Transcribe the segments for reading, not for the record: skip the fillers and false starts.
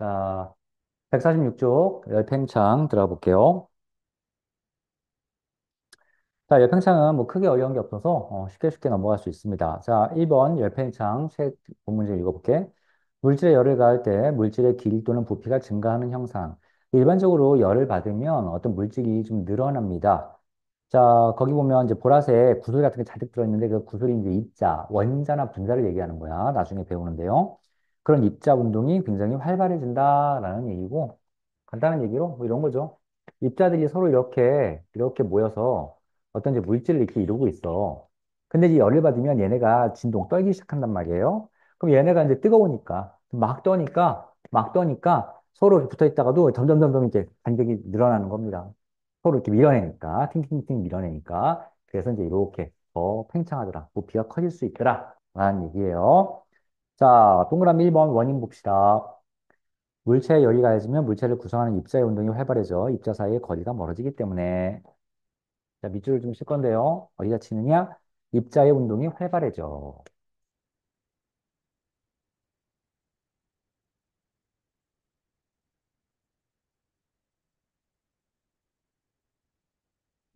자, 146쪽 열팽창 들어가 볼게요. 자, 열팽창은 뭐 크게 어려운 게 없어서 쉽게 쉽게 넘어갈 수 있습니다. 자, 1번 열팽창 책 본문제 읽어볼게. 물질에 열을 가할 때 물질의 길 또는 부피가 증가하는 현상. 일반적으로 열을 받으면 어떤 물질이 좀 늘어납니다. 자, 거기 보면 이제 보라색 구슬 같은 게 잔뜩 들어있는데 그 구슬이 이제 입자, 원자나 분자를 얘기하는 거야. 나중에 배우는데요. 그런 입자 운동이 굉장히 활발해진다라는 얘기고, 간단한 얘기로 뭐 이런 거죠. 입자들이 서로 이렇게 모여서 어떤 이제 물질을 이렇게 이루고 있어. 근데 이 열을 받으면 얘네가 진동 떨기 시작한단 말이에요. 그럼 얘네가 이제 뜨거우니까 막 떠니까 서로 붙어 있다가도 점점점점 이제 간격이 늘어나는 겁니다. 서로 이렇게 밀어내니까 팅팅팅 밀어내니까 그래서 이제 이렇게 더 팽창하더라. 부피가 커질 수 있더라. 라는 얘기예요. 자, 동그라미 1번 원인 봅시다. 물체에 열이 가해지면 물체를 구성하는 입자의 운동이 활발해져 입자 사이의 거리가 멀어지기 때문에 자, 밑줄을 좀 칠 건데요. 어디다 치느냐? 입자의 운동이 활발해져.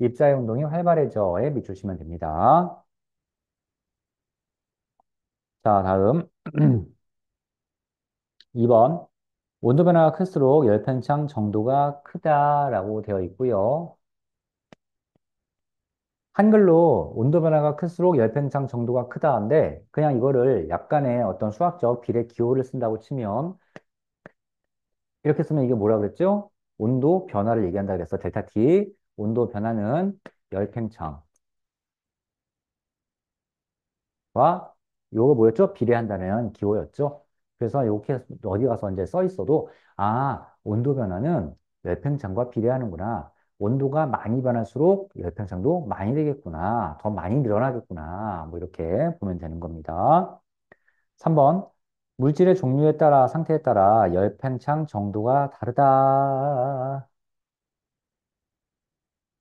입자의 운동이 활발해져에 밑줄 치면 됩니다. 자, 다음 2번. 온도 변화가 클수록 열팽창 정도가 크다라고 되어 있고요. 한글로 온도 변화가 클수록 열팽창 정도가 크다인데 그냥 이거를 약간의 어떤 수학적 비례 기호를 쓴다고 치면 이렇게 쓰면 이게 뭐라 그랬죠? 온도 변화를 얘기한다 그랬어. 델타 T. 온도 변화는 열팽창. 와 요거 뭐였죠? 비례한다는 기호였죠. 그래서 이렇게 어디 가서 이제 써 있어도 아 온도 변화는 열팽창과 비례하는구나. 온도가 많이 변할수록 열팽창도 많이 되겠구나. 더 많이 늘어나겠구나. 뭐 이렇게 보면 되는 겁니다. 3번 물질의 종류에 따라 상태에 따라 열팽창 정도가 다르다.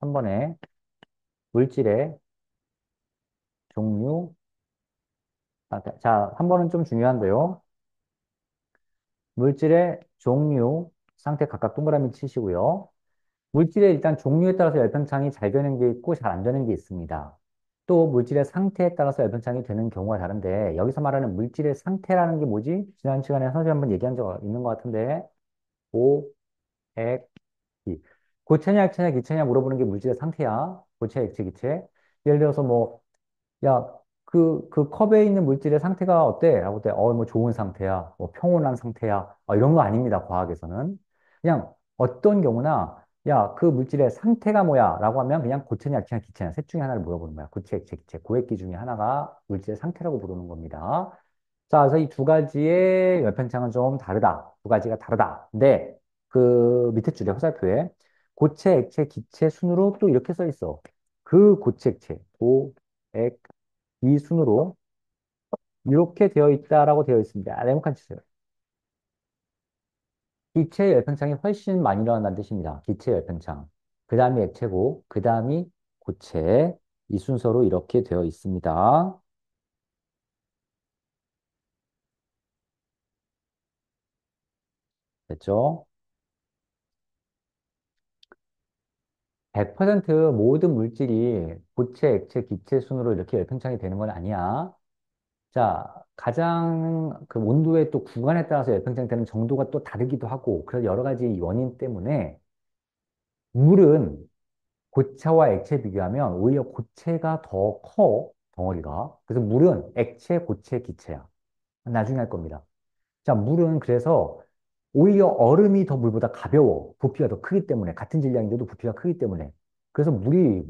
3번에 물질의 종류 자, 3번은 좀 중요한데요. 물질의 종류, 상태 각각 동그라미 치시고요. 물질의 일단 종류에 따라서 열팽창이 잘 되는 게 있고 잘 안 되는 게 있습니다. 또 물질의 상태에 따라서 열팽창이 되는 경우가 다른데 여기서 말하는 물질의 상태라는 게 뭐지? 지난 시간에 선생님 한번 얘기한 적 있는 것 같은데 고, 액, 기. 고체냐, 액체냐, 기체냐 물어보는 게 물질의 상태야. 고체, 액체, 기체. 예를 들어서 뭐 야, 그 컵에 있는 물질의 상태가 어때? 라고 때, 뭐 좋은 상태야. 뭐 평온한 상태야. 이런 거 아닙니다. 과학에서는. 그냥 어떤 경우나, 야, 그 물질의 상태가 뭐야? 라고 하면 그냥 고체냐, 액체냐, 기체냐. 셋 중에 하나를 물어보는 거야. 고체, 액체, 기체. 고액기 중에 하나가 물질의 상태라고 부르는 겁니다. 자, 그래서 이 두 가지의 열팽창은 좀 다르다. 두 가지가 다르다. 근데 그 밑에 줄에 화살표에 고체, 액체, 기체 순으로 또 이렇게 써 있어. 그 고체, 액체, 고, 액, 이 순으로 이렇게 되어 있다라고 되어 있습니다. 네모칸 치세요. 기체 열팽창이 훨씬 많이 일어난다는 뜻입니다. 기체 열팽창. 그 다음이 액체고, 그 다음이 고체. 이 순서로 이렇게 되어 있습니다. 됐죠? 100% 모든 물질이 고체, 액체, 기체 순으로 이렇게 열팽창이 되는 건 아니야. 자, 가장 그 온도의 또 구간에 따라서 열팽창 되는 정도가 또 다르기도 하고, 그래서 여러 가지 원인 때문에 물은 고체와 액체 비교하면 오히려 고체가 더 커, 덩어리가. 그래서 물은 액체, 고체, 기체야. 나중에 할 겁니다. 자, 물은 그래서 오히려 얼음이 더 물보다 가벼워. 부피가 더 크기 때문에. 같은 질량인데도 부피가 크기 때문에. 그래서 얼음이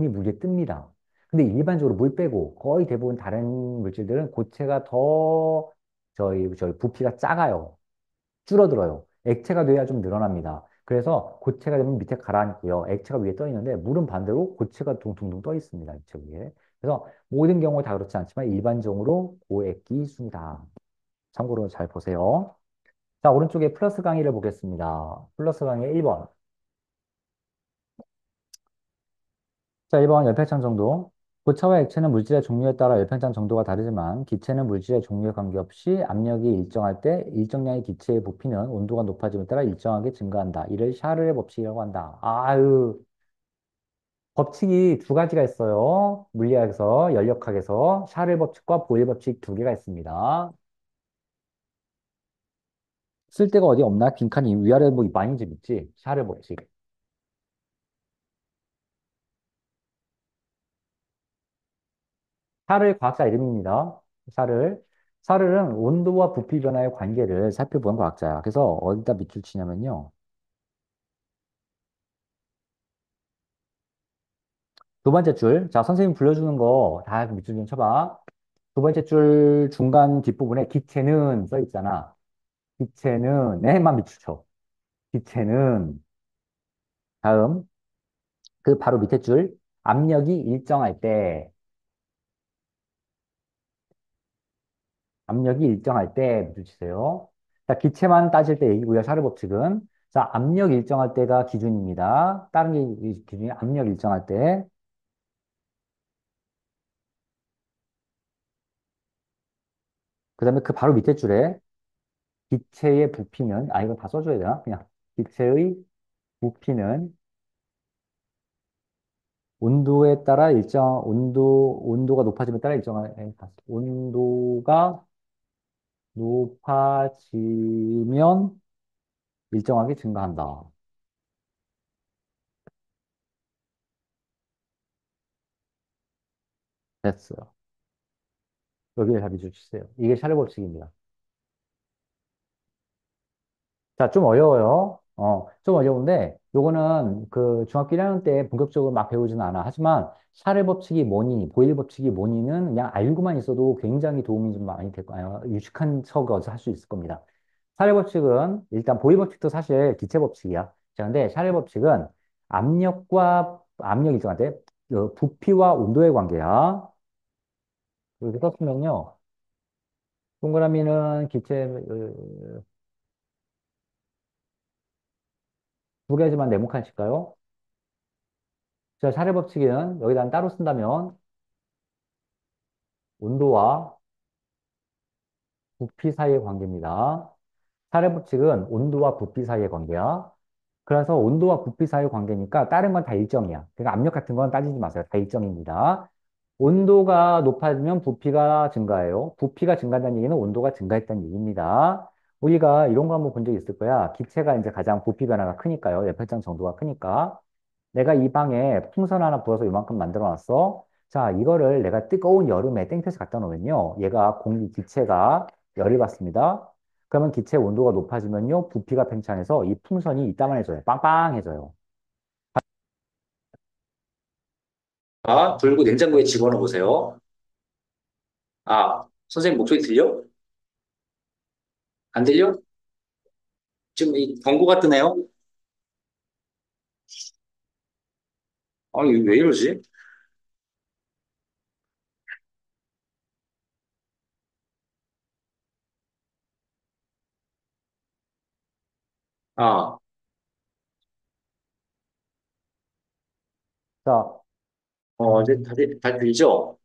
물 위에 뜹니다. 근데 일반적으로 물 빼고 거의 대부분 다른 물질들은 고체가 더 저희 부피가 작아요. 줄어들어요. 액체가 돼야 좀 늘어납니다. 그래서 고체가 되면 밑에 가라앉고요. 액체가 위에 떠 있는데 물은 반대로 고체가 둥둥둥 떠 있습니다. 액체 위에. 그래서 모든 경우 다 그렇지 않지만 일반적으로 고액기 순이다. 참고로 잘 보세요. 자, 오른쪽에 플러스 강의를 보겠습니다. 플러스 강의 1번. 자, 1번 열팽창 정도. 고차와 액체는 물질의 종류에 따라 열팽창 정도가 다르지만 기체는 물질의 종류에 관계없이 압력이 일정할 때 일정량의 기체의 부피는 온도가 높아짐에 따라 일정하게 증가한다. 이를 샤르의 법칙이라고 한다. 아유, 법칙이 두 가지가 있어요. 물리학에서, 연력학에서 샤르의 법칙과 보일 법칙 두 개가 있습니다. 쓸 데가 어디 없나? 빈칸이 위아래 뭐 많이 좀 있지? 샤르의 법칙. 샤르의 과학자 이름입니다. 샤를. 샤를은 온도와 부피 변화의 관계를 살펴본 과학자야. 그래서 어디다 밑줄 치냐면요. 두 번째 줄. 자, 선생님 불러주는 거 다 밑줄 좀 쳐봐. 두 번째 줄 중간 뒷부분에 기체는 써 있잖아. 기체는, 네만 밑줄 쳐. 기체는, 다음, 그 바로 밑에 줄, 압력이 일정할 때, 압력이 일정할 때 밑줄 치세요. 자, 기체만 따질 때 얘기고요. 샤르 법칙은. 자, 압력 일정할 때가 기준입니다. 다른 게 기준이 압력 일정할 때. 그 다음에 그 바로 밑에 줄에 기체의 부피는, 아, 이거 다 써줘야 되나? 그냥 기체의 부피는 온도에 따라 온도가 높아짐에 따라 온도가 높아지면 일정하게 증가한다. 됐어요. 여기에 답이 주세요. 이게 샤르 법칙입니다. 자, 좀 어려워요. 좀 어려운데, 요거는 그 중학교 1학년 때 본격적으로 막 배우지는 않아. 하지만, 샤를 법칙이 뭐니, 보일 법칙이 뭐니는 그냥 알고만 있어도 굉장히 도움이 좀 많이 될 거예요. 유식한 척을 할 수 있을 겁니다. 샤를 법칙은, 일단 보일 법칙도 사실 기체 법칙이야. 자, 근데 샤를 법칙은 압력 일정한데, 부피와 온도의 관계야. 이렇게 썼으면요, 동그라미는 기체, 두 개지만 네모칸 칠까요? 자, 샤를 법칙은 여기다 따로 쓴다면 온도와 부피 사이의 관계입니다. 샤를 법칙은 온도와 부피 사이의 관계야. 그래서 온도와 부피 사이의 관계니까 다른 건 다 일정이야. 그러니까 압력 같은 건 따지지 마세요. 다 일정입니다. 온도가 높아지면 부피가 증가해요. 부피가 증가한다는 얘기는 온도가 증가했다는 얘기입니다. 우리가 이런 거 한번 본 적 있을 거야. 기체가 이제 가장 부피 변화가 크니까요. 열팔장 정도가 크니까. 내가 이 방에 풍선 하나 부어서 이만큼 만들어 놨어. 자, 이거를 내가 뜨거운 여름에 땡볕에 갖다 놓으면요. 얘가 기체가 열을 받습니다. 그러면 기체 온도가 높아지면요. 부피가 팽창해서 이 풍선이 이따만해져요. 빵빵해져요. 아, 불고 냉장고에 집어넣어 보세요. 아, 선생님 목소리 들려? 안 들려? 지금 이 경고가 뜨네요? 아, 이거 왜 이러지? 아, 자, 이제 다 들리죠?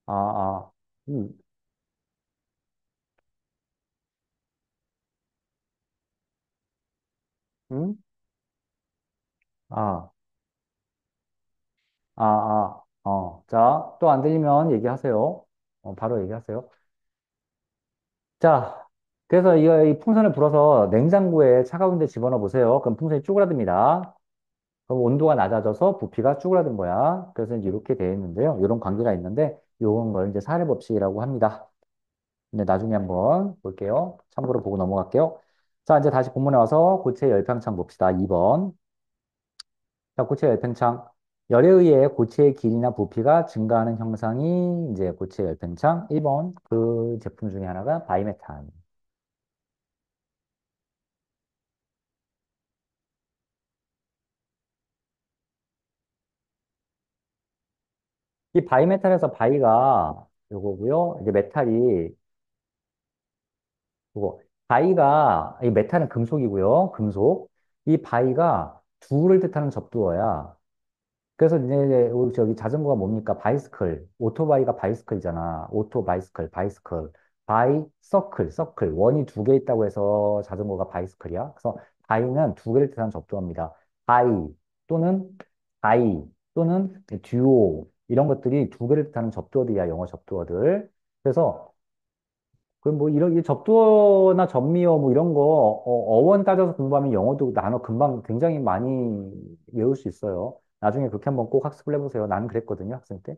아, 아, 음, 음? 아, 자, 또 안 들리면 얘기하세요. 바로 얘기하세요. 자, 그래서 이 풍선을 불어서 냉장고에 차가운 데 집어넣어 보세요. 그럼 풍선이 쪼그라듭니다. 그럼 온도가 낮아져서 부피가 쪼그라든 거야. 그래서 이제 이렇게 되어 있는데요. 이런 관계가 있는데, 요런 걸 이제 사례 법칙이라고 합니다. 근데 나중에 한번 볼게요. 참고로 보고 넘어갈게요. 자, 이제 다시 본문에 와서 고체 열팽창 봅시다. 2번. 자, 고체 열팽창. 열에 의해 고체의 길이나 부피가 증가하는 형상이 이제 고체 열팽창. 1번. 그 제품 중에 하나가 바이메탄. 이 바이메탈에서 바이가 요거고요. 이제 메탈이 요거. 바이가 이 메탈은 금속이고요. 금속. 이 바이가 둘을 뜻하는 접두어야. 그래서 이제 우리 저기 자전거가 뭡니까? 바이스클. 오토바이가 바이스클이잖아. 오토 바이스클, 바이스클. 바이 서클, 서클. 원이 두 개 있다고 해서 자전거가 바이스클이야. 그래서 바이는 두 개를 뜻하는 접두어입니다. 바이 또는 바이 또는 듀오 이런 것들이 두 개를 뜻하는 접두어들이야. 영어 접두어들. 그래서 그 뭐 이런 이 접두어나 접미어 뭐 이런 거 어원 따져서 공부하면 영어도 단어 금방 굉장히 많이 외울 수 있어요. 나중에 그렇게 한번 꼭 학습을 해보세요. 나는 그랬거든요, 학생 때.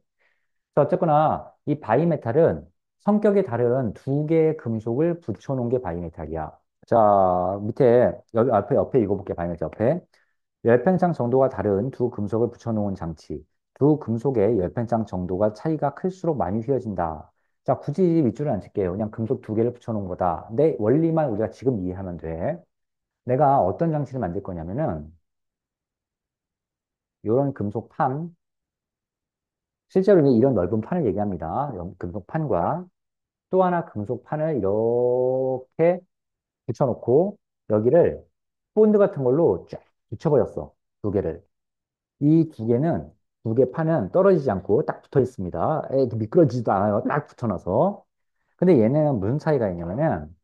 자, 어쨌거나 이 바이메탈은 성격이 다른 두 개의 금속을 붙여놓은 게 바이메탈이야. 자, 밑에 여기 앞에 옆에 읽어볼게. 바이메탈 옆에 열팽창 정도가 다른 두 금속을 붙여놓은 장치. 두 금속의 열팽창 정도가 차이가 클수록 많이 휘어진다. 자, 굳이 밑줄을 안 칠게요. 그냥 금속 두 개를 붙여놓은 거다. 내 원리만 우리가 지금 이해하면 돼. 내가 어떤 장치를 만들 거냐면은, 이런 금속 판, 실제로 이런 넓은 판을 얘기합니다. 이런 금속 판과 또 하나 금속 판을 이렇게 붙여놓고, 여기를 본드 같은 걸로 쫙 붙여버렸어. 두 개를. 이 두 개는, 두 개 판은 떨어지지 않고 딱 붙어 있습니다. 미끄러지지도 않아요. 딱 붙여놔서. 근데 얘네는 무슨 차이가 있냐면은,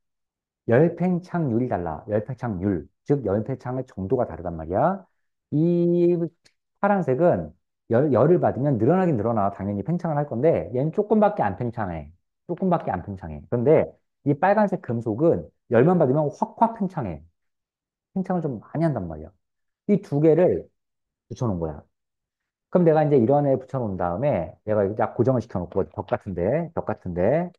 열팽창률이 달라. 열팽창률. 즉, 열팽창의 정도가 다르단 말이야. 이 파란색은 열을 받으면 늘어나긴 늘어나. 당연히 팽창을 할 건데, 얘는 조금밖에 안 팽창해. 조금밖에 안 팽창해. 그런데 이 빨간색 금속은 열만 받으면 확확 팽창해. 팽창을 좀 많이 한단 말이야. 이 두 개를 붙여놓은 거야. 그럼 내가 이제 이런 애 붙여놓은 다음에 얘가 이렇게 딱 고정을 시켜놓고 벽 같은데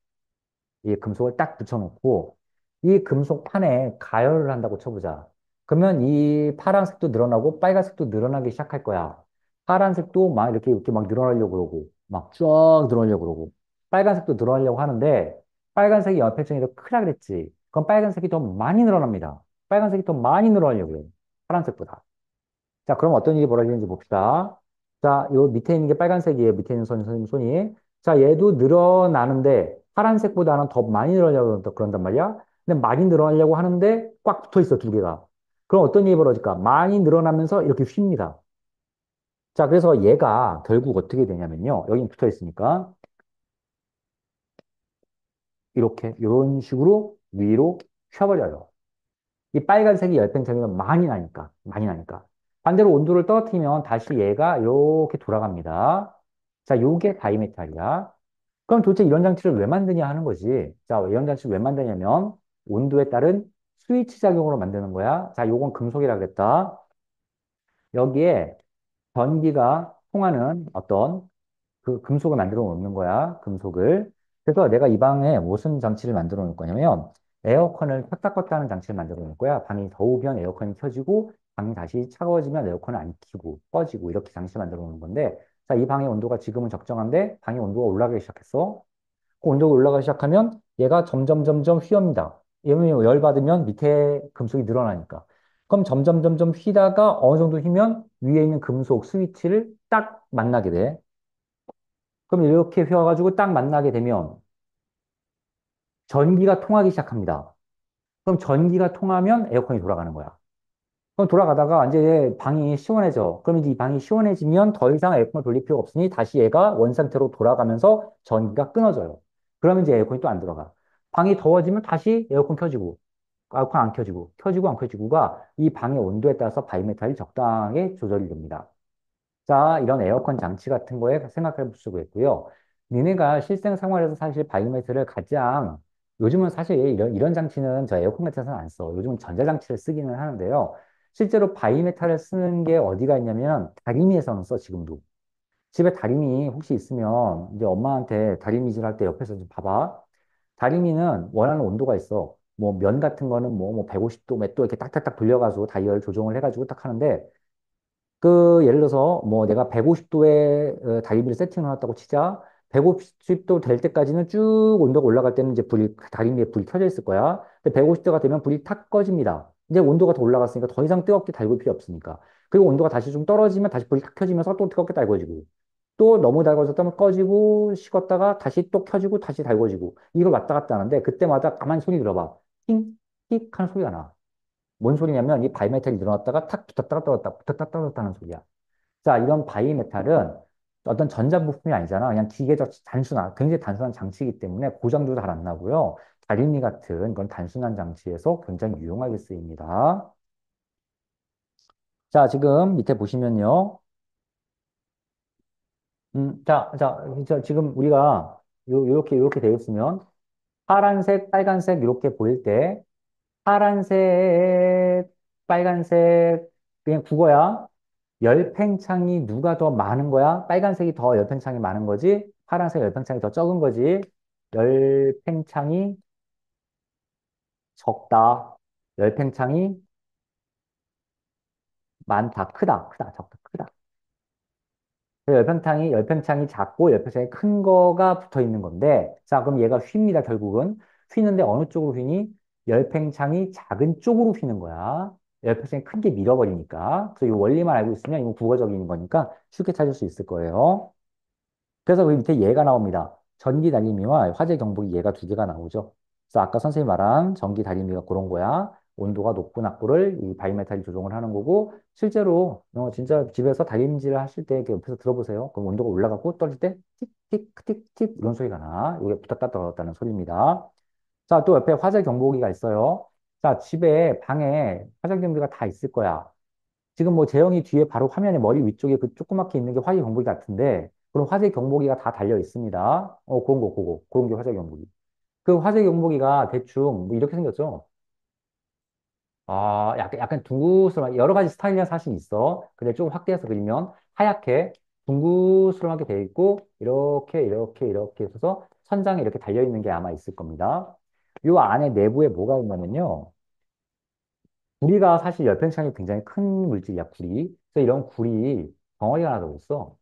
이 금속을 딱 붙여놓고 이 금속 판에 가열을 한다고 쳐보자. 그러면 이 파란색도 늘어나고 빨간색도 늘어나기 시작할 거야. 파란색도 막 이렇게 막 늘어나려고 그러고 막 쫙 늘어나려고 그러고 빨간색도 늘어나려고 하는데 빨간색이 연필점이 더 크라 그랬지. 그럼 빨간색이 더 많이 늘어납니다. 빨간색이 더 많이 늘어나려고 해요. 파란색보다. 자, 그럼 어떤 일이 벌어지는지 봅시다. 자, 요 밑에 있는 게 빨간색이에요. 밑에 있는 선생님 손이. 자, 얘도 늘어나는데 파란색보다는 더 많이 늘어나려고 그런단 말이야. 근데 많이 늘어나려고 하는데 꽉 붙어 있어, 두 개가. 그럼 어떤 일이 벌어질까? 많이 늘어나면서 이렇게 휩니다. 자, 그래서 얘가 결국 어떻게 되냐면요. 여기 붙어 있으니까 이렇게, 이런 식으로 위로 펴버려요. 이 빨간색이 열팽창이면 많이 나니까, 많이 나니까. 반대로 온도를 떨어뜨리면 다시 얘가 이렇게 돌아갑니다. 자, 요게 바이메탈이야. 그럼 도대체 이런 장치를 왜 만드냐 하는 거지. 자, 이런 장치를 왜 만드냐면 온도에 따른 스위치 작용으로 만드는 거야. 자, 요건 금속이라 그랬다. 여기에 전기가 통하는 어떤 그 금속을 만들어 놓는 거야. 금속을. 그래서 내가 이 방에 무슨 장치를 만들어 놓을 거냐면 에어컨을 켰다 껐다 하는 장치를 만들어 놓을 거야. 방이 더우면 에어컨이 켜지고 방이 다시 차가워지면 에어컨을 안 켜고 꺼지고 이렇게 장치를 만들어 놓는 건데 자, 이 방의 온도가 지금은 적정한데 방의 온도가 올라가기 시작했어. 그 온도가 올라가기 시작하면 얘가 점점 휘어입니다. 왜냐면 열 받으면 밑에 금속이 늘어나니까. 그럼 점점 휘다가 어느 정도 휘면 위에 있는 금속 스위치를 딱 만나게 돼. 그럼 이렇게 휘어가지고 딱 만나게 되면 전기가 통하기 시작합니다. 그럼 전기가 통하면 에어컨이 돌아가는 거야. 그럼 돌아가다가 이제 방이 시원해져. 그럼 이제 이 방이 시원해지면 더 이상 에어컨을 돌릴 필요가 없으니 다시 얘가 원상태로 돌아가면서 전기가 끊어져요. 그러면 이제 에어컨이 또 안 들어가. 방이 더워지면 다시 에어컨 켜지고, 에어컨 안 켜지고, 켜지고 안 켜지고가 이 방의 온도에 따라서 바이메탈이 적당하게 조절이 됩니다. 자, 이런 에어컨 장치 같은 거에 생각해 볼 수가 있고요. 니네가 실생 생활에서 사실 바이오매트를 가장, 요즘은 사실 이런 장치는 저 에어컨 같은 데서는 안 써. 요즘은 전자장치를 쓰기는 하는데요. 실제로 바이메탈을 쓰는 게 어디가 있냐면 다리미에서는 써, 지금도. 집에 다리미 혹시 있으면 이제 엄마한테 다리미질 할 때 옆에서 좀 봐봐. 다리미는 원하는 온도가 있어. 뭐 면 같은 거는 뭐 150도 몇 도 이렇게 딱딱딱 돌려가지고 다이얼 조정을 해가지고 딱 하는데 그 예를 들어서 뭐 내가 150도에 다리미를 세팅을 해놨다고 치자. 150도 될 때까지는 쭉 온도가 올라갈 때는 이제 다리미에 불이 켜져 있을 거야. 근데 150도가 되면 불이 탁 꺼집니다. 이제 온도가 더 올라갔으니까 더 이상 뜨겁게 달굴 필요 없으니까. 그리고 온도가 다시 좀 떨어지면 다시 불이 탁 켜지면서 또 뜨겁게 달궈지고. 또 너무 달궈졌다면 꺼지고 식었다가 다시 또 켜지고 다시 달궈지고. 이걸 왔다 갔다 하는데 그때마다 가만히 소리 들어봐. 띵, 띡 하는 소리가 나. 뭔 소리냐면 이 바이메탈이 늘어났다가 탁 붙었다가 떨어졌다 붙었다 떨어졌다는 소리야. 자, 이런 바이메탈은 어떤 전자부품이 아니잖아. 그냥 기계적 굉장히 단순한 장치이기 때문에 고장도 잘 안 나고요. 다리미 같은 그런 단순한 장치에서 굉장히 유용하게 쓰입니다. 자, 지금 밑에 보시면요. 지금 우리가 요렇게 되어 있으면 파란색, 빨간색 이렇게 보일 때 파란색, 빨간색 그냥 국어야. 열팽창이 누가 더 많은 거야? 빨간색이 더 열팽창이 많은 거지? 파란색 열팽창이 더 적은 거지? 열팽창이 적다. 열팽창이 많다. 크다. 적다. 크다. 그래서 열팽창이 작고 열팽창이 큰 거가 붙어 있는 건데, 자, 그럼 얘가 휩니다, 결국은. 휘는데 어느 쪽으로 휘니? 열팽창이 작은 쪽으로 휘는 거야. 열팽창이 큰 게 밀어버리니까. 그래서 이 원리만 알고 있으면 이거 국어적인 거니까 쉽게 찾을 수 있을 거예요. 그래서 그 밑에 얘가 나옵니다. 전기 달림이와 화재 경보기 얘가 두 개가 나오죠. 그래서 아까 선생님이 말한 전기 달림이가 그런 거야. 온도가 높고 낮고를 이 바이메탈이 조정을 하는 거고, 실제로 진짜 집에서 달림질을 하실 때 이렇게 옆에서 들어보세요. 그럼 온도가 올라가고 떨어질 때 틱틱틱틱 이런 소리가 나. 이게 붙었다 떨어졌다는 소리입니다. 자, 또 옆에 화재 경보기가 있어요. 자, 집에 방에 화재 경보기가 다 있을 거야. 지금 뭐 재영이 뒤에 바로 화면에 머리 위쪽에 그 조그맣게 있는 게 화재 경보기 같은데, 그런 화재 경보기가 다 달려 있습니다. 그런 게 화재 경보기. 그 화재 경보기가 대충 뭐 이렇게 생겼죠? 아, 약간 둥그스름한, 여러 가지 스타일이랑 사실 있어. 근데 좀 확대해서 그리면 하얗게 둥그스름하게 되어 있고, 이렇게 있어서 천장에 이렇게 달려 있는 게 아마 있을 겁니다. 요 안에 내부에 뭐가 있냐면요. 구리가 사실 열팽창이 굉장히 큰 물질이야, 구리. 그래서 이런 구리 덩어리가 하나 더 있어.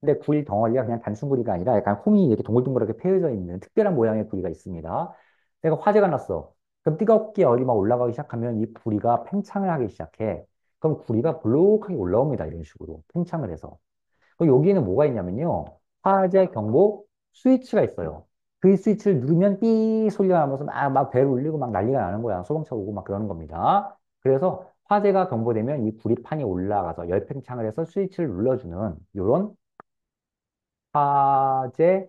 근데 구리 덩어리가 그냥 단순 구리가 아니라 약간 홈이 이렇게 동글동글하게 패여져 있는 특별한 모양의 구리가 있습니다. 내가 화재가 났어. 그럼 뜨겁게 열이 막 올라가기 시작하면 이 구리가 팽창을 하기 시작해. 그럼 구리가 볼록하게 올라옵니다. 이런 식으로. 팽창을 해서. 그럼 여기에는 뭐가 있냐면요. 화재 경보 스위치가 있어요. 그 스위치를 누르면 삐 소리가 나면서 막 벨 울리고 막 난리가 나는 거야. 소방차 오고 막 그러는 겁니다. 그래서 화재가 경보되면 이 구리판이 올라가서 열팽창을 해서 스위치를 눌러주는 이런 화재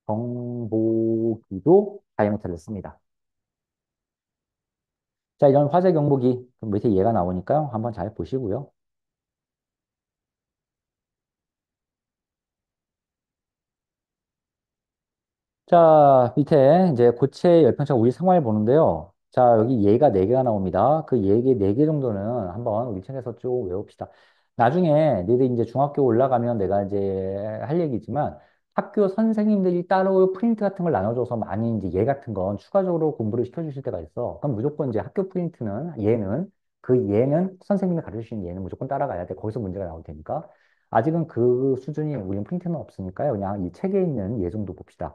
경보기도 다이아메탈을 씁니다. 자, 이런 화재 경보기 그럼 밑에 얘가 나오니까요. 한번 잘 보시고요. 자, 밑에 이제 고체 열평차 우리 생활 보는데요. 자, 여기 얘가 4개가 나옵니다. 그 얘기 4개 정도는 한번 우리 책에서 쭉 외웁시다. 나중에 너희들 이제 중학교 올라가면 내가 이제 할 얘기지만 학교 선생님들이 따로 프린트 같은 걸 나눠줘서 많이 이제 얘 같은 건 추가적으로 공부를 시켜주실 때가 있어. 그럼 무조건 이제 학교 프린트는 얘는 선생님이 가르치신 얘는 무조건 따라가야 돼. 거기서 문제가 나올 테니까. 아직은 그 수준이 우리는 프린트는 없으니까요. 그냥 이 책에 있는 얘 정도 봅시다.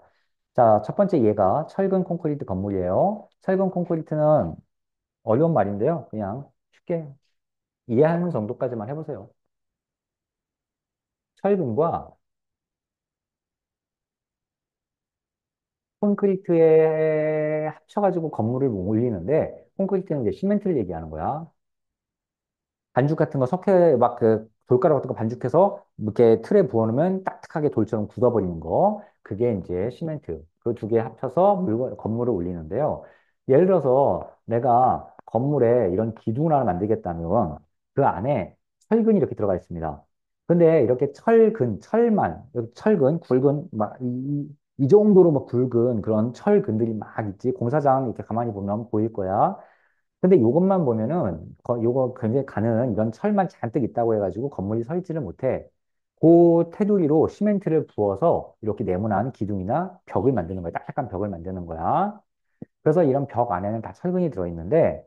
자, 첫 번째 얘가 철근 콘크리트 건물이에요. 철근 콘크리트는 어려운 말인데요. 그냥 쉽게 이해하는 정도까지만 해보세요. 철근과 콘크리트에 합쳐가지고 건물을 올리는데, 콘크리트는 이제 시멘트를 얘기하는 거야. 반죽 같은 거 막 그 돌가루 같은 거 반죽해서 이렇게 틀에 부어놓으면 딱딱하게 돌처럼 굳어버리는 거. 그게 이제 시멘트. 그 두 개 합쳐서 건물을 올리는데요. 예를 들어서 내가 건물에 이런 기둥을 하나 만들겠다면 그 안에 철근이 이렇게 들어가 있습니다. 근데 이렇게 이렇게 철근, 굵은, 이 정도로 막 굵은 그런 철근들이 막 있지. 공사장 이렇게 가만히 보면 보일 거야. 근데 요것만 보면은 요거 굉장히 가는 이런 철만 잔뜩 있다고 해가지고 건물이 서 있지를 못해. 그 테두리로 시멘트를 부어서 이렇게 네모난 기둥이나 벽을 만드는 거야. 딱딱한 벽을 만드는 거야. 그래서 이런 벽 안에는 다 철근이 들어있는데,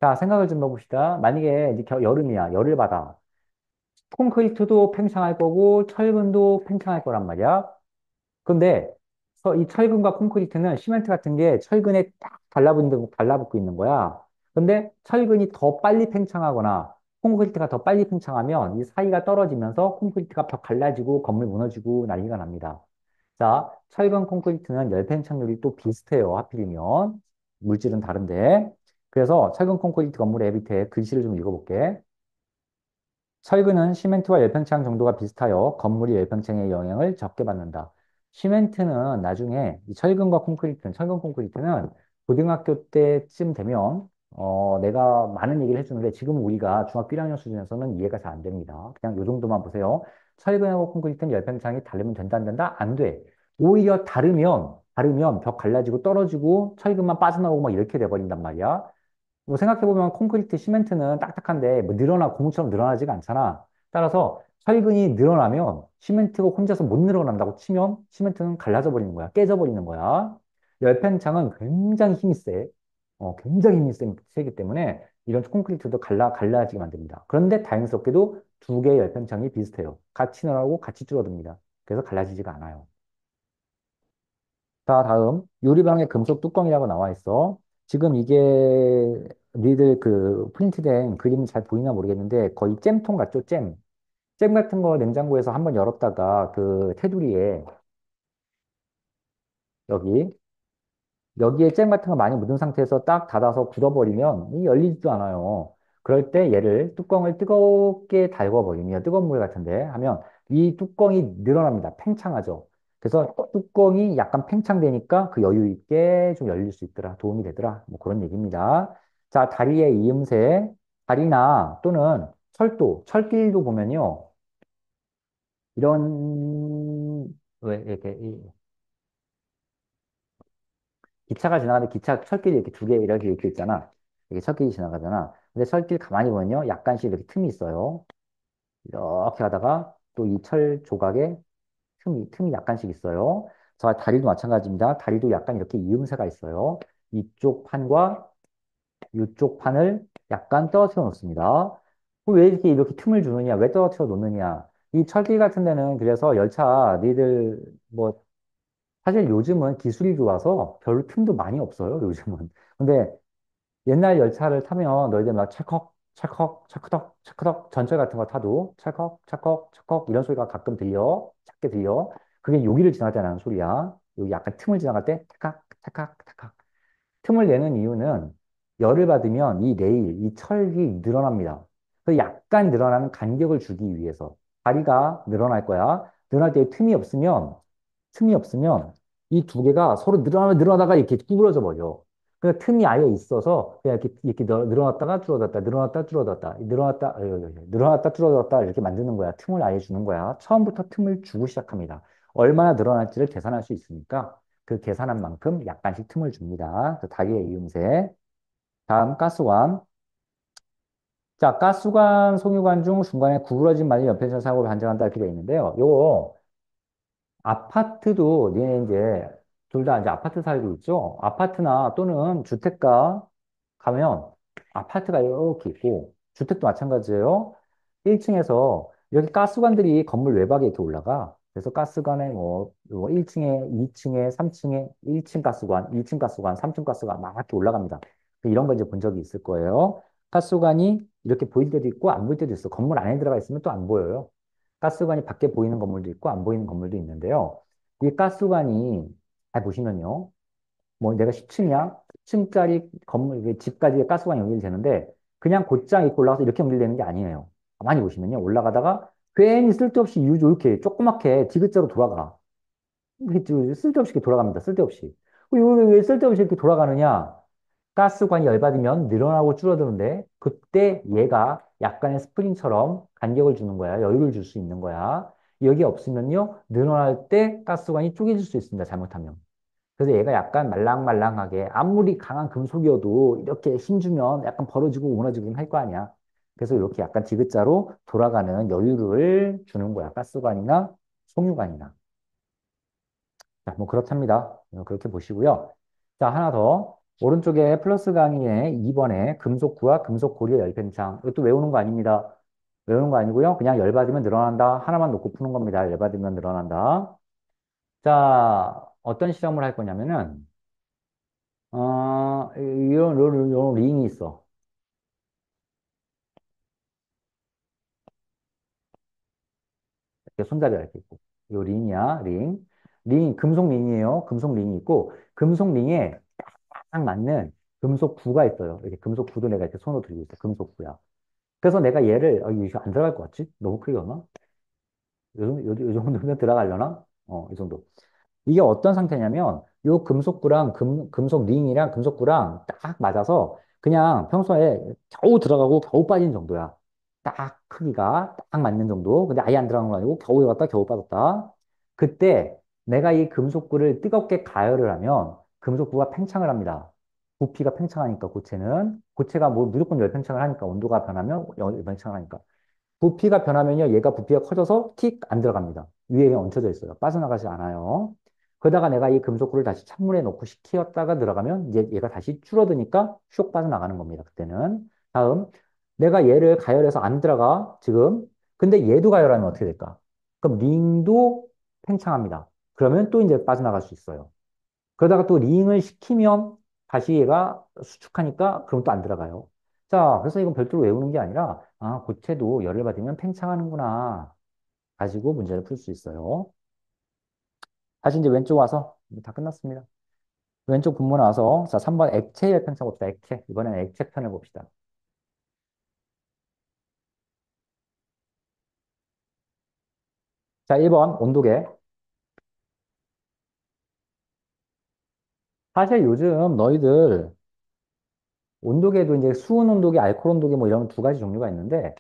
자, 생각을 좀 해봅시다. 만약에 이제 여름이야. 열을 받아. 콘크리트도 팽창할 거고, 철근도 팽창할 거란 말이야. 근데 이 철근과 콘크리트는 시멘트 같은 게 철근에 딱 달라붙고 있는 거야. 근데 철근이 더 빨리 팽창하거나 콘크리트가 더 빨리 팽창하면 이 사이가 떨어지면서 콘크리트가 벽 갈라지고 건물 무너지고 난리가 납니다. 자, 철근 콘크리트는 열 팽창률이 또 비슷해요. 하필이면 물질은 다른데. 그래서 철근 콘크리트 건물의 밑에 글씨를 좀 읽어볼게. 철근은 시멘트와 열팽창 정도가 비슷하여 건물이 열팽창의 영향을 적게 받는다. 시멘트는 나중에 이 철근과 콘크리트는, 철근 콘크리트는 고등학교 때쯤 되면, 내가 많은 얘기를 해주는데 지금 우리가 중학교 1학년 수준에서는 이해가 잘 안 됩니다. 그냥 요 정도만 보세요. 철근하고 콘크리트는 열팽창이 다르면 된다, 안 된다? 안 돼. 오히려 다르면 벽 갈라지고 떨어지고 철근만 빠져나오고 막 이렇게 돼버린단 말이야. 뭐 생각해보면 콘크리트, 시멘트는 딱딱한데 뭐 고무처럼 늘어나지가 않잖아. 따라서 철근이 늘어나면 시멘트가 혼자서 못 늘어난다고 치면 시멘트는 갈라져 버리는 거야. 깨져 버리는 거야. 열팽창은 굉장히 힘이 세. 굉장히 세기 때문에 이런 콘크리트도 갈라지게 만듭니다. 그런데 다행스럽게도 두 개의 열팽창이 비슷해요. 같이 늘어나고 같이 줄어듭니다. 그래서 갈라지지가 않아요. 자, 다음. 유리병에 금속 뚜껑이라고 나와 있어. 지금 이게 니들 그 프린트된 그림이 잘 보이나 모르겠는데 거의 잼통 같죠? 잼. 잼 같은 거 냉장고에서 한번 열었다가 그 테두리에 여기 여기에 잼 같은 거 많이 묻은 상태에서 딱 닫아서 굳어버리면 이 열리지도 않아요. 그럴 때 얘를 뚜껑을 뜨겁게 달궈버리면 뜨거운 물 같은데 하면 이 뚜껑이 늘어납니다. 팽창하죠. 그래서 뚜껑이 약간 팽창되니까 그 여유 있게 좀 열릴 수 있더라. 도움이 되더라. 뭐 그런 얘기입니다. 자, 다리의 이음새, 다리나 또는 철길도 보면요. 이런 왜 이렇게 기차가 지나가는데 기차 철길이 이렇게 두 개 이렇게 있잖아. 이렇게 철길이 지나가잖아. 근데 철길 가만히 보면요. 약간씩 이렇게 틈이 있어요. 이렇게 하다가 또 이 철 조각에 틈이 약간씩 있어요. 자, 다리도 마찬가지입니다. 다리도 약간 이렇게 이음새가 있어요. 이쪽 판과 이쪽 판을 약간 떨어뜨려 놓습니다. 그럼 왜 이렇게 틈을 주느냐? 왜 떨어뜨려 놓느냐? 이 철길 같은 데는 그래서 열차 니들 뭐 사실 요즘은 기술이 좋아서 별로 틈도 많이 없어요, 요즘은. 근데 옛날 열차를 타면 너희들 막 찰컥, 찰컥, 찰크덕, 찰크덕 전철 같은 거 타도 찰컥, 찰컥, 찰컥 이런 소리가 가끔 들려. 작게 들려. 그게 여기를 지나갈 때 나는 소리야. 여기 약간 틈을 지나갈 때 찰칵, 찰칵, 찰칵. 틈을 내는 이유는 열을 받으면 이 레일, 이 철이 늘어납니다. 그 약간 늘어나는 간격을 주기 위해서 다리가 늘어날 거야. 늘어날 때 틈이 없으면 이 두 개가 서로 늘어나다가 이렇게 구부러져 버려. 그 틈이 아예 있어서 그냥 이렇게 늘어났다가 줄어들었다, 늘어났다 줄어들었다, 늘어났다 줄어들었다 이렇게 만드는 거야. 틈을 아예 주는 거야. 처음부터 틈을 주고 시작합니다. 얼마나 늘어날지를 계산할 수 있으니까 그 계산한 만큼 약간씩 틈을 줍니다. 그 다리의 이음새. 다음 가스관. 자, 가스관, 송유관 중 중간에 구부러진 말이 옆에서 사고를 반증한다 이렇게 되어 있는데요. 요거 아파트도 얘네 이제 둘 다 이제 아파트 살고 있죠. 아파트나 또는 주택가 가면 아파트가 이렇게 있고 주택도 마찬가지예요. 1층에서 이렇게 가스관들이 건물 외곽에 이렇게 올라가. 그래서 가스관에 뭐 1층에, 2층에, 3층에 1층 가스관, 2층 가스관, 3층 가스관 막 이렇게 올라갑니다. 이런 거 이제 본 적이 있을 거예요. 가스관이 이렇게 보일 때도 있고 안 보일 때도 있어. 건물 안에 들어가 있으면 또 안 보여요. 가스관이 밖에 보이는 건물도 있고 안 보이는 건물도 있는데요. 이 가스관이 잘 보시면요. 뭐 내가 10층이야? 10층짜리 건물, 이게 집까지 가스관이 연결되는데 그냥 곧장 이렇게 올라가서 이렇게 연결되는 게 아니에요. 가만히 보시면요. 올라가다가 괜히 쓸데없이 이렇게 조그맣게 디귿자로 돌아가. 이렇게 쓸데없이 이렇게 돌아갑니다. 쓸데없이. 이거 왜 쓸데없이 이렇게 돌아가느냐? 가스관이 열받으면 늘어나고 줄어드는데 그때 얘가 약간의 스프링처럼 간격을 주는 거야. 여유를 줄 수 있는 거야. 여기 없으면요. 늘어날 때 가스관이 쪼개질 수 있습니다. 잘못하면. 그래서 얘가 약간 말랑말랑하게 아무리 강한 금속이어도 이렇게 힘주면 약간 벌어지고 무너지긴 할 거 아니야. 그래서 이렇게 약간 디귿자로 돌아가는 여유를 주는 거야. 가스관이나 송유관이나. 자, 뭐 그렇답니다. 그렇게 보시고요. 자, 하나 더. 오른쪽에 플러스 강의에 2번에 금속구와 금속고리의 열팽창. 이것도 외우는 거 아닙니다. 외우는 거 아니고요. 그냥 열받으면 늘어난다. 하나만 놓고 푸는 겁니다. 열받으면 늘어난다. 자, 어떤 실험을 할 거냐면은, 이런 링이 있어. 이렇게 손잡이가 이렇게 있고. 요 링이야, 링. 금속 링이에요. 금속 링이 있고, 금속 링에 딱 맞는 금속 구가 있어요. 이렇게 금속 구도 내가 이렇게 손으로 들고 있어. 금속 구야. 그래서 내가 얘를, 이거 안 들어갈 것 같지? 너무 크게 하나? 요 정도면 들어가려나? 이 정도. 이게 어떤 상태냐면, 요 금속구랑 금속 링이랑 금속구랑 딱 맞아서 그냥 평소에 겨우 들어가고 겨우 빠진 정도야. 딱 크기가 딱 맞는 정도. 근데 아예 안 들어간 거 아니고 겨우 들어갔다 겨우 빠졌다. 그때 내가 이 금속구를 뜨겁게 가열을 하면 금속구가 팽창을 합니다. 부피가 팽창하니까 고체가 뭐 무조건 열팽창을 하니까 온도가 변하면 열팽창을 하니까. 부피가 변하면요, 얘가 부피가 커져서 틱 안 들어갑니다. 위에 그냥 얹혀져 있어요. 빠져나가지 않아요. 그러다가 내가 이 금속구를 다시 찬물에 넣고 식히었다가 들어가면 이제 얘가 다시 줄어드니까 슉 빠져나가는 겁니다. 그때는. 다음, 내가 얘를 가열해서 안 들어가, 지금. 근데 얘도 가열하면 어떻게 될까? 그럼 링도 팽창합니다. 그러면 또 이제 빠져나갈 수 있어요. 그러다가 또 링을 식히면 다시 얘가 수축하니까 그럼 또 안 들어가요. 자, 그래서 이건 별도로 외우는 게 아니라, 고체도 열을 받으면 팽창하는구나. 가지고 문제를 풀 수 있어요. 다시 이제 왼쪽 와서, 다 끝났습니다. 왼쪽 분문 와서, 자, 3번 액체 열팽창 봅시다. 액체. 이번에는 액체 편을 봅시다. 자, 1번 온도계. 사실 요즘 너희들 온도계도 이제 수은 온도계, 알코올 온도계 뭐 이런 두 가지 종류가 있는데,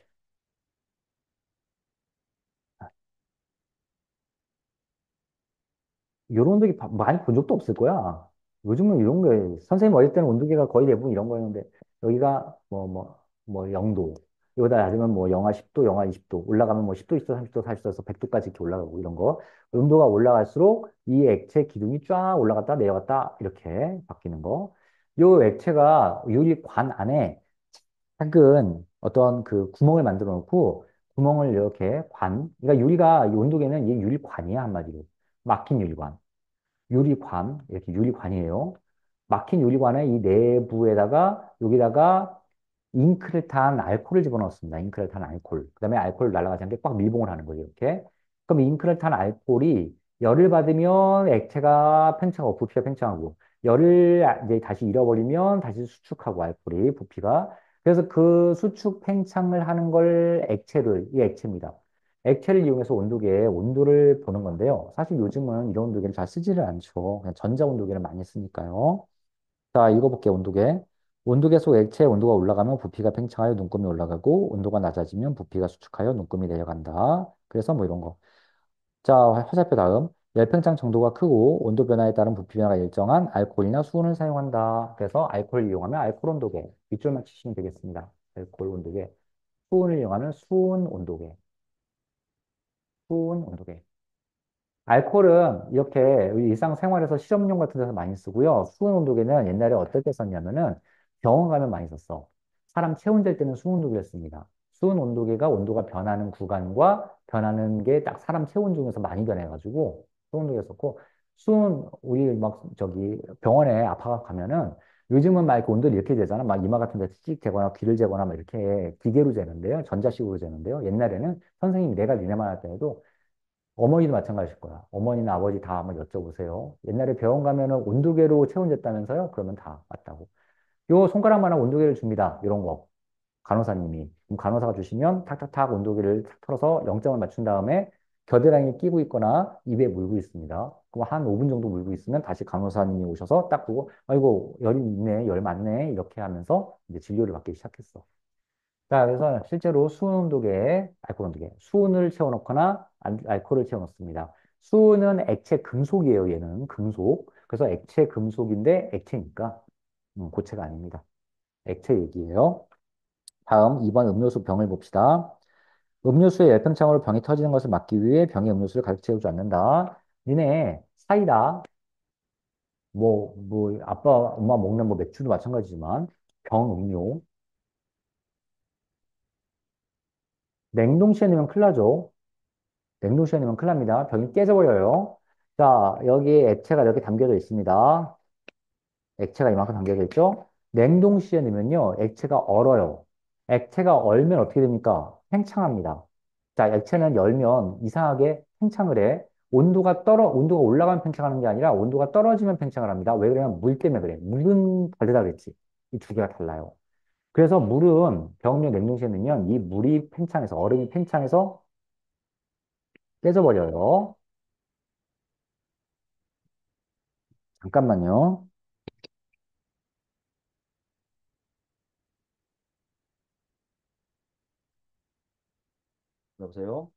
이런 온도계 많이 본 적도 없을 거야. 요즘은 이런 게, 선생님 어릴 때는 온도계가 거의 대부분 이런 거였는데, 여기가 0도. 여기다 낮으면 뭐 영하 10도, 영하 20도. 올라가면 뭐 10도 있어, 30도, 40도, 100도까지 이렇게 올라가고 이런 거. 온도가 올라갈수록 이 액체 기둥이 쫙 올라갔다 내려갔다 이렇게 바뀌는 거. 요 액체가 유리관 안에 작은 어떤 그 구멍을 만들어 놓고 구멍을 이렇게 그러니까 유리가, 이 온도계는 이 유리관이야, 한마디로. 막힌 유리관. 유리관, 이렇게 유리관이에요. 막힌 유리관의 이 내부에다가, 여기다가 잉크를 탄 알코올을 집어넣었습니다. 잉크를 탄 알코올. 그 다음에 알코올 날아가지 않게 꽉 밀봉을 하는 거죠, 이렇게. 그럼 잉크를 탄 알코올이 열을 받으면 액체가 팽창하고, 부피가 팽창하고, 열을 이제 다시 잃어버리면 다시 수축하고, 알코올이, 부피가. 그래서 그 수축 팽창을 하는 걸 이 액체입니다. 액체를 이용해서 온도계의 온도를 보는 건데요. 사실 요즘은 이런 온도계를 잘 쓰지를 않죠. 그냥 전자 온도계를 많이 쓰니까요. 자, 읽어볼게요, 온도계. 온도계 속 액체의 온도가 올라가면 부피가 팽창하여 눈금이 올라가고, 온도가 낮아지면 부피가 수축하여 눈금이 내려간다. 그래서 뭐 이런 거. 자, 화살표 다음. 열팽창 정도가 크고, 온도 변화에 따른 부피 변화가 일정한 알코올이나 수은을 사용한다. 그래서 알코올을 이용하면 알코올 온도계. 밑줄만 치시면 되겠습니다. 알코올 온도계. 수은을 이용하면 수은 온도계. 수은 온도계. 알코올은 이렇게 일상생활에서 실험용 같은 데서 많이 쓰고요. 수은 온도계는 옛날에 어떨 때 썼냐면은 병원 가면 많이 썼어. 사람 체온 잴 때는 수은 온도계를 씁니다. 수은 온도계가 온도가 변하는 구간과 변하는 게 딱 사람 체온 중에서 많이 변해가지고 수은 온도계 썼고, 우리 막 저기 병원에 아파 가면은 요즘은 막 이렇게 온도를 이렇게 재잖아. 막 이마 같은 데서 찍 재거나 귀를 재거나 막 이렇게 기계로 재는데요. 전자식으로 재는데요. 옛날에는 선생님이 내가 니네만 할 때에도, 어머니도 마찬가지일 거야. 어머니나 아버지 다 한번 여쭤보세요. 옛날에 병원 가면은 온도계로 체온 쟀다면서요? 그러면 다 맞다고. 요 손가락만한 온도계를 줍니다. 이런 거. 간호사님이. 그럼 간호사가 주시면 탁탁탁 온도계를 탁 털어서 0점을 맞춘 다음에 겨드랑이에 끼고 있거나 입에 물고 있습니다. 그럼 한 5분 정도 물고 있으면 다시 간호사님이 오셔서 딱 보고, 아이고, 열이 있네, 열 많네, 이렇게 하면서 이제 진료를 받기 시작했어. 자, 그래서 실제로 수은 온도계에 알코올 온도계, 수은을 채워넣거나 알코올을 채워넣습니다. 수은은 액체 금속이에요, 얘는 금속. 그래서 액체 금속인데 액체니까 고체가 아닙니다. 액체 얘기예요. 다음 2번 음료수 병을 봅시다. 음료수의 열팽창으로 병이 터지는 것을 막기 위해 병에 음료수를 가득 채우지 않는다. 니네 사이다, 아빠, 엄마 먹는 뭐 맥주도 마찬가지지만 병 음료, 냉동실에 넣으면 큰일 나죠. 냉동실에 넣으면 큰일 납니다. 병이 깨져버려요. 자, 여기 액체가 이렇게 담겨져 있습니다. 액체가 이만큼 담겨져 있죠? 냉동실에 넣으면요, 액체가 얼어요. 액체가 얼면 어떻게 됩니까? 팽창합니다. 자, 액체는 열면 이상하게 팽창을 해. 온도가 올라가면 팽창하는 게 아니라 온도가 떨어지면 팽창을 합니다. 왜 그러냐면 물 때문에 그래. 물은 다르다 그랬지. 이 두 개가 달라요. 그래서 물은 병음료 냉동실에 넣으면 이 물이 팽창해서, 얼음이 팽창해서 깨져버려요. 잠깐만요. 여보세요?